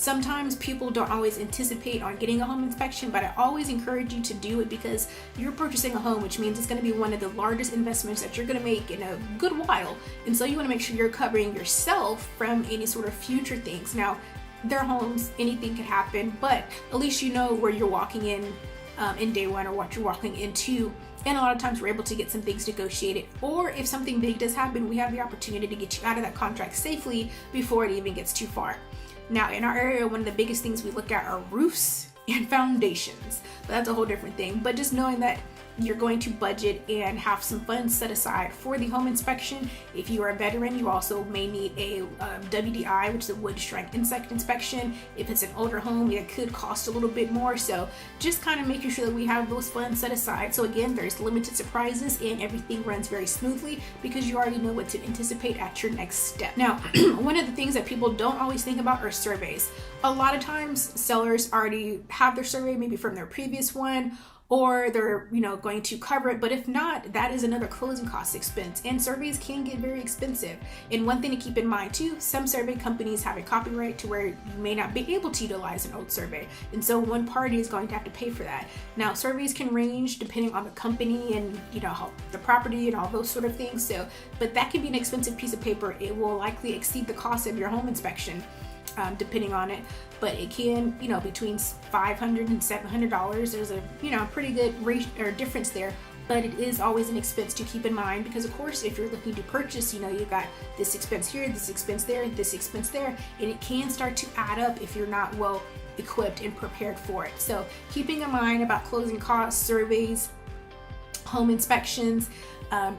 Sometimes people don't always anticipate on getting a home inspection, but I always encourage you to do it because you're purchasing a home, which means it's going to be one of the largest investments that you're going to make in a good while. And so you want to make sure you're covering yourself from any sort of future things. Now, their homes, anything could happen, but at least you know where you're walking in day one, or what you're walking into. And a lot of times we're able to get some things negotiated, or if something big does happen, we have the opportunity to get you out of that contract safely before it even gets too far. Now, in our area, one of the biggest things we look at are roofs and foundations, but that's a whole different thing. But just knowing that you're going to budget and have some funds set aside for the home inspection. If you are a veteran, you also may need a WDI, which is a wood strike insect inspection. If it's an older home, it could cost a little bit more. So just kind of making sure that we have those funds set aside. So again, there's limited surprises and everything runs very smoothly because you already know what to anticipate at your next step. Now, one of the things that people don't always think about are surveys. A lot of times sellers already have their survey, maybe from their previous one, or they're going to cover it. But if not, that is another closing cost expense, and surveys can get very expensive. And one thing to keep in mind too, some survey companies have a copyright to where you may not be able to utilize an old survey, and so one party is going to have to pay for that. Now, surveys can range depending on the company and how the property and all those sort of things, but that can be an expensive piece of paper. It will likely exceed the cost of your home inspection, depending on it, but it can, between $500 and $700. There's a, pretty good rate or difference there, but it is always an expense to keep in mind because, of course, if you're looking to purchase, you've got this expense here, this expense there, this expense there, and it can start to add up if you're not well equipped and prepared for it. So keeping in mind about closing costs, surveys, home inspections,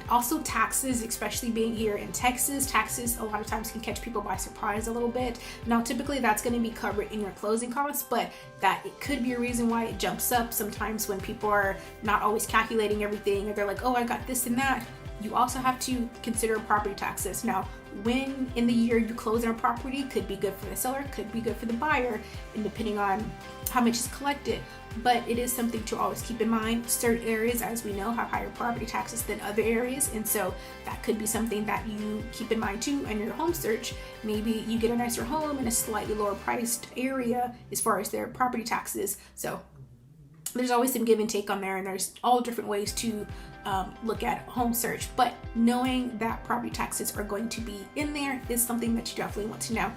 also taxes, especially being here in Texas. Taxes a lot of times can catch people by surprise a little bit. Now, typically that's going to be covered in your closing costs, but that it could be a reason why it jumps up sometimes when people are not always calculating everything, or they're like, oh, I got this and that. You also have to consider property taxes. Now, when in the year you close on a property could be good for the seller, could be good for the buyer, and depending on how much is collected. But it is something to always keep in mind. Certain areas, as we know, have higher property taxes than other areas, and so that could be something that you keep in mind too in your home search. Maybe you get a nicer home in a slightly lower priced area as far as their property taxes. So there's always some give and take on there, and there's all different ways to look at home search, but knowing that property taxes are going to be in there is something that you definitely want to know.